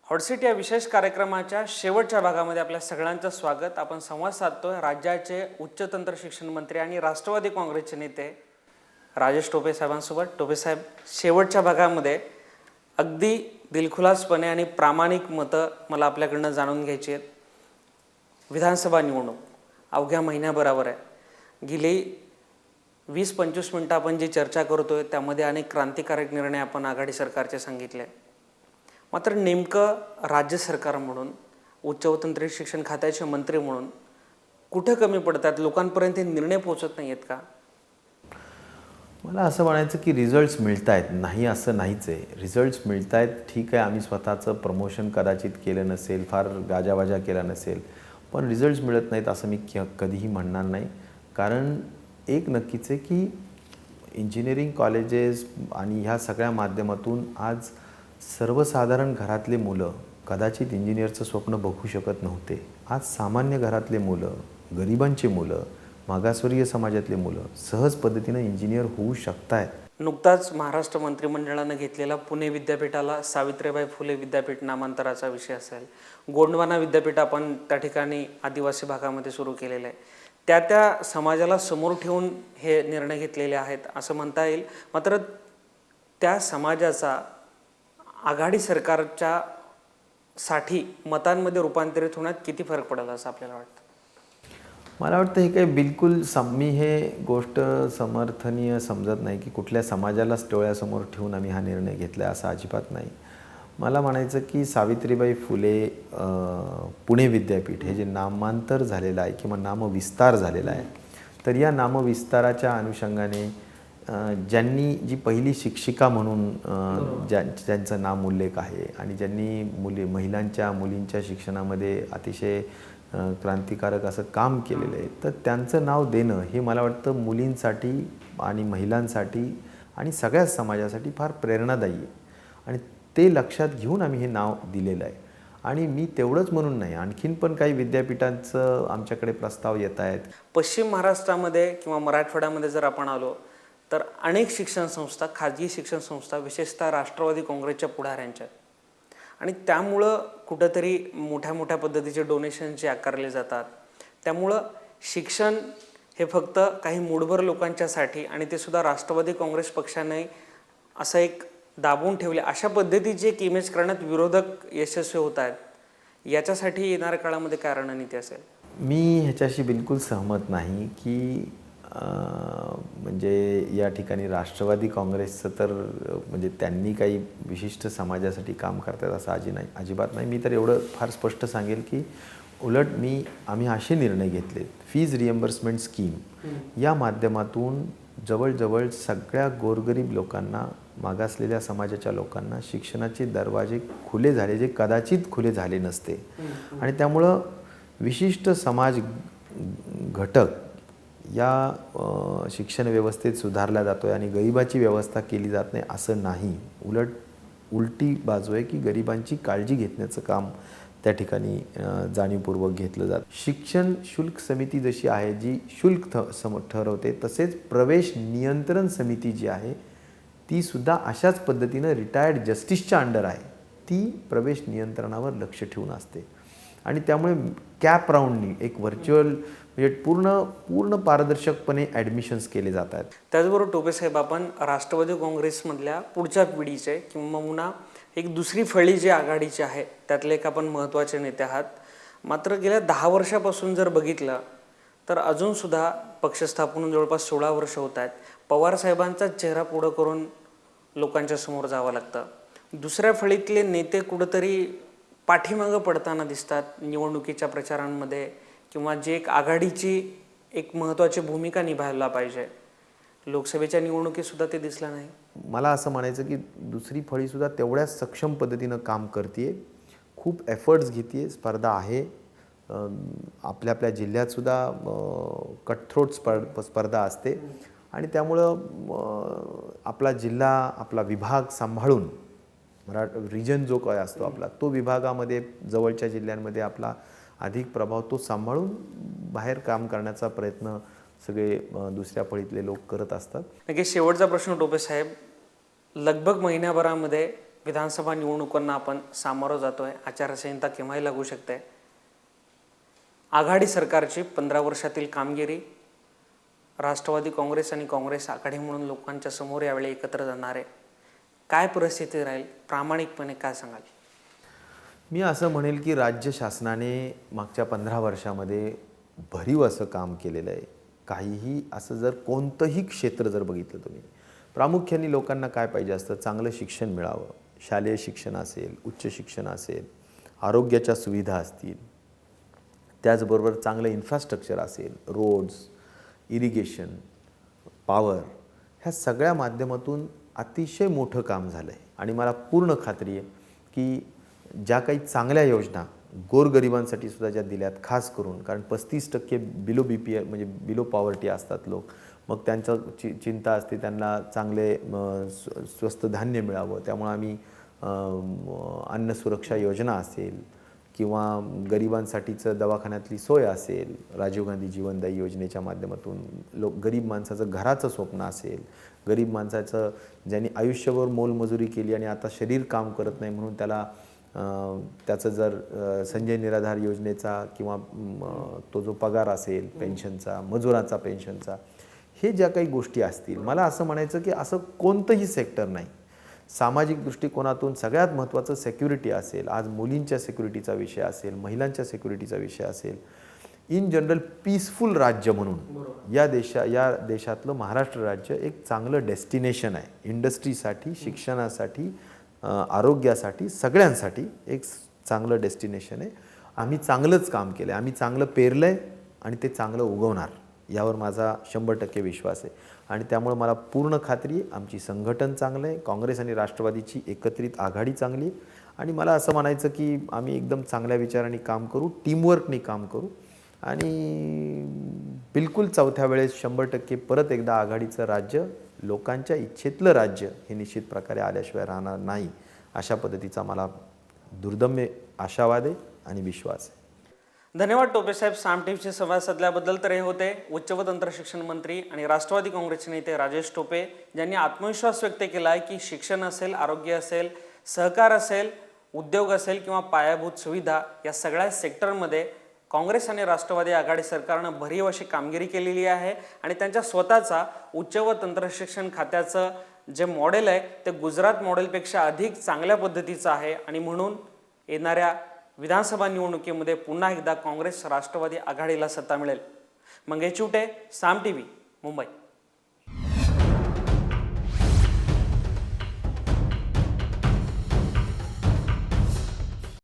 Hot seat या विशेष कार्यक्रमाच्या शेवटच्या भागामध्ये आपल्या सगळ्यांचं स्वागत। आपण संवाद साधतोय राज्याचे उच्च तंत्र शिक्षण मंत्री आणि राष्ट्रवादी काँग्रेसचे नेते राजेश टोपे साहेबांसोबत। टोपे साहेब, शेवटच्या भागामध्ये अगदी दिलखुलासपणे आणि प्रामाणिक मतं मला आपल्याकडनं जाणून घ्यायची आहेत। विधानसभा निवडणूक अवघ्या महिन्याभरावर आहे। गेली 20-25 मिनिटं आपण जी चर्चा करतोय त्यामध्ये अनेक क्रांतिकारक निर्णय आपण आघाडी सरकारचे सांगितले। मात्र नेमकं राज्य सरकार म्हणून उच्च व तंत्रिक शिक्षण खात्याचे मंत्री म्हणून कुठे कमी पडतात? लोकांपर्यंत निर्णय पोहोचत नाहीत का? मला असं म्हणायचं की रिझल्ट्स मिळत आहेत, नाही असं नाहीच आहे। रिझल्ट्स मिळत आहेत, ठीक आहे, आम्ही स्वतःचं प्रमोशन कदाचित केलं नसेल, फार गाजावाजा केला नसेल, पण रिझल्ट्स मिळत नाहीत असं मी कधीही म्हणणार नाही। कारण एक नक्कीच आहे की इंजिनिअरिंग कॉलेजेस आणि ह्या सगळ्या माध्यमातून आज सर्वसाधारण घरातले मुलं कदाचित इंजिनिअरचं स्वप्न बघू शकत नव्हते। आज सामान्य घरातले मुलं, गरिबांची मुलं, मागासवर्गीय समाजातले मुलं सहज पद्धतीने इंजिनियर होऊ शकत आहेत। नुकताच महाराष्ट्र मंत्रिमंडळानं घेतलेला पुणे विद्यापीठाला सावित्रीबाई फुले विद्यापीठ नामांतराचा विषय असेल, गोंडवाना विद्यापीठ आपण त्या ठिकाणी आदिवासी भागामध्ये सुरू केलेलं आहे, त्या समाजाला समोर ठेवून हे निर्णय घेतलेले आहेत असं म्हणता येईल। मात्र त्या समाजाचा आघाडी सरकारच्या साठी मतांमध्ये रूपांतरित होण्यात किती फरक पडेल असं आपल्याला वाटतं? मला वाटतं हे काही बिलकुल मी हे गोष्ट समर्थनीय समजत नाही की कुठल्या समाजालाच डोळ्यासमोर ठेवून आम्ही हा निर्णय घेतला असं अजिबात नाही। मला म्हणायचं की सावित्रीबाई फुले पुणे विद्यापीठ हे जे नामांतर झालेलं आहे किंवा नामविस्तार झालेला आहे, तर या नामविस्ताराच्या अनुषंगाने ज्यांनी जी पहिली शिक्षिका म्हणून ज्यांचं नामोल्लेख आहे आणि ज्यांनी मुलींच्या शिक्षणामध्ये अतिशय क्रांतिकारक असं काम केलेलं आहे, तर त्यांचं नाव देणं हे मला वाटतं मुलींसाठी आणि महिलांसाठी आणि सगळ्याच समाजासाठी फार प्रेरणादायी आहे आणि ते लक्षात घेऊन आम्ही हे नाव दिलेलं आहे। आणि मी तेवढंच म्हणून नाही, आणखीन पण काही विद्यापीठांचं आमच्याकडे प्रस्ताव येत आहेत। पश्चिम महाराष्ट्रामध्ये किंवा मराठवाड्यामध्ये जर आपण आलो तर अनेक शिक्षण संस्था, खाजगी शिक्षण संस्था, विशेषतः राष्ट्रवादी काँग्रेसच्या पुढाऱ्यांच्या, आणि त्यामुळं कुठंतरी मोठ्या पद्धतीचे डोनेशन जे आकारले जातात, त्यामुळं शिक्षण हे फक्त काही मूठभर लोकांच्यासाठी आणि ते सुद्धा राष्ट्रवादी काँग्रेस पक्षाने असं एक दाबून ठेवले अशा पद्धतीचे एक इमेज करण्यात विरोधक यशस्वी होत आहेत। याच्यासाठी येणाऱ्या काळामध्ये काय रणनीती असेल? मी ह्याच्याशी बिलकुल सहमत नाही की म्हणजे या ठिकाणी राष्ट्रवादी काँग्रेसचं तर म्हणजे त्यांनी काही विशिष्ट समाजासाठी काम करतात असं अजिबात नाही। मी तर एवढं फार स्पष्ट सांगेल की उलट आम्ही असे निर्णय घेतले, फीज रिएम्बर्समेंट स्कीम या माध्यमातून जवळजवळ सगळ्या गोरगरीब लोकांना, मागासलेल्या समाजाच्या लोकांना शिक्षणाचे दरवाजे खुले झाले जे कदाचित खुले झाले नसते। आणि त्यामुळं विशिष्ट समाज घटक या शिक्षण व्यवस्थेत सुधारला जातो आहे आणि गरिबाची व्यवस्था केली जात नाही असं नाही, उलट उलटी बाजू आहे की गरिबांची काळजी घेण्याचं काम त्या ठिकाणी जाणीवपूर्वक घेतलं जातं। शिक्षण शुल्क समिती जशी आहे जी शुल्क ठरवते, तसेच प्रवेश नियंत्रण समिती जी आहे ती सुद्धा अशाच पद्धतीनं रिटायर्ड जस्टिसच्या अंडर आहे, ती प्रवेश नियंत्रणावर लक्ष ठेवून असते। आणि त्यामुळे कॅप राऊंडनी एक व्हर्च्युअल म्हणजे पूर्ण पारदर्शकपणे ॲडमिशन्स केले जात आहेत। त्याचबरोबर टोपे साहेब, आपण राष्ट्रवादी काँग्रेसमधल्या पुढच्या पिढीचे किंवा एक दुसरी फळी जी आघाडीची आहे त्यातले एक आपण महत्त्वाचे नेते आहात। मात्र गेल्या 10 वर्षापासून जर बघितलं तर अजूनसुद्धा पक्ष स्थापन जवळपास 16 वर्ष होत आहेत। पवारसाहेबांचा चेहरा पुढं करून लोकांच्या समोर जावं लागतं। दुसऱ्या फळीतले नेते कुठंतरी पाठीमागं पडताना दिसतात निवडणुकीच्या प्रचारांमध्ये, किंवा जे एक आघाडीची एक महत्त्वाची भूमिका निभावला पाहिजे, लोकसभेच्या निवडणुकीतसुद्धा ते दिसलं नाही। मला असं म्हणायचं की दुसरी फळीसुद्धा तेवढ्याच सक्षम पद्धतीनं काम करते, खूप एफर्ट्स घेते, स्पर्धा आहे। आपल्या जिल्ह्यातसुद्धा कटथ्रोट स्पर्धा असते आणि त्यामुळं आपला जिल्हा, आपला विभाग सांभाळून रिजन जो काय असतो आपला, तो विभागामध्ये जवळच्या जिल्ह्यांमध्ये आपला अधिक प्रभाव तो सांभाळून बाहेर काम करण्याचा प्रयत्न सगळे दुसऱ्या फळीतले लोक करत असतात। नक्की शेवटचा प्रश्न टोपे साहेब, लगभग महिन्याभरामध्ये विधानसभा निवडणुकांना आपण सामोरं जातोय. आचारसंहिता केव्हाही लागू शकते. आघाडी सरकारची 15 वर्षातील कामगिरी, राष्ट्रवादी काँग्रेस आणि काँग्रेस आघाडी म्हणून लोकांच्या समोर यावेळी एकत्र जाणार आहे. काय परिस्थिती राहील, प्रामाणिकपणे काय सांगाल? मी असं म्हणेल की राज्य शासनाने मागच्या 15 वर्षामध्ये भरीव असं काम केलेलं आहे. काहीही असं जर कोणतंही क्षेत्र जर बघितलं तुम्ही, प्रामुख्याने लोकांना काय पाहिजे असतं, चांगलं शिक्षण मिळावं. शालेय शिक्षण असेल, उच्च शिक्षण असेल, आरोग्याच्या सुविधा असतील, त्याचबरोबर चांगलं इन्फ्रास्ट्रक्चर असेल, रोड्स, इरिगेशन, पॉवर, ह्या सगळ्या माध्यमातून अतिशय मोठं काम झालं आहे. आणि मला पूर्ण खात्री आहे की ज्या काही चांगल्या योजना गोरगरिबांसाठी सुद्धा ज्या दिल्यात, खास करून कारण 35% बिलो BPL म्हणजे बिलो पॉवर्टी असतात लोक, मग त्यांचं चिंता असते त्यांना चांगले स्वस्त धान्य मिळावं. त्यामुळे आम्ही अन्न सुरक्षा योजना असेल किंवा गरिबांसाठीचं दवाखान्यातली सोय असेल, राजीव गांधी जीवनदायी योजनेच्या माध्यमातून गरीब माणसाचं घराचं स्वप्न असेल, गरीब माणसाचं ज्यांनी आयुष्यभर मोलमजुरी केली आणि आता शरीर काम करत नाही म्हणून त्याला त्याचं जर संजय निराधार योजनेचा किंवा तो जो पगार असेल पेन्शनचा, मजुराचा पेन्शनचा, हे ज्या काही गोष्टी असतील, मला असं म्हणायचं की असं कोणतंही सेक्टर नाही. सामाजिक दृष्टिकोनातून सगळ्यात महत्त्वाचं सिक्युरिटी असेल. आज मुलींच्या सिक्युरिटीचा विषय असेल, महिलांच्या सिक्युरिटीचा विषय असेल. इन जनरल पीसफुल राज्य म्हणून या देशातलं महाराष्ट्र राज्य एक चांगलं डेस्टिनेशन आहे. इंडस्ट्रीसाठी, शिक्षणासाठी, आरोग्यासाठी, सगळ्यांसाठी एक चांगलं डेस्टिनेशन आहे. आम्ही चांगलंच काम केलं आहे, आम्ही चांगलं पेरलं आहे आणि ते चांगलं उगवणार, यावर माझा 100% विश्वास आहे. आणि त्यामुळे मला पूर्ण खात्री आहे आमची संघटन चांगलं आहे, काँग्रेस आणि राष्ट्रवादीची एकत्रित आघाडी चांगली आहे. आणि मला असं म्हणायचं की आम्ही एकदम चांगल्या विचारांनी काम करू, टीमवर्कनी काम करू आणि बिलकुल चौथ्या वेळेस 100% परत एकदा आघाडीचं राज्य, लोकांच्या इच्छेतलं राज्य हे निश्चित प्रकारे आल्याशिवाय राहणार नाही, अशा पद्धतीचा मला दुर्दम्य आशावाद आहे आणि विश्वास आहे. धन्यवाद टोपे साहेब. साम टीव्हीशी संवाद साधल्याबद्दल. तर हे होते उच्च व तंत्र शिक्षण मंत्री आणि राष्ट्रवादी काँग्रेसचे नेते राजेश टोपे, ज्यांनी आत्मविश्वास व्यक्त केला आहे की शिक्षण असेल, आरोग्य असेल, सहकार असेल, उद्योग असेल किंवा पायाभूत सुविधा, या सगळ्या सेक्टरमध्ये काँग्रेस आणि राष्ट्रवादी आघाडी सरकारनं भरीव अशी कामगिरी केलेली आहे. आणि त्यांच्या स्वतःचा उच्च व तंत्र शिक्षण खात्याचं जे मॉडेल आहे ते गुजरात मॉडेलपेक्षा अधिक चांगल्या पद्धतीचं आहे. आणि म्हणून येणाऱ्या विधानसभा निवडणुकीमध्ये पुन्हा एकदा काँग्रेस राष्ट्रवादी आघाडीला सत्ता मिळेल. मंगेश चिवटे, साम टीव्ही, मुंबई.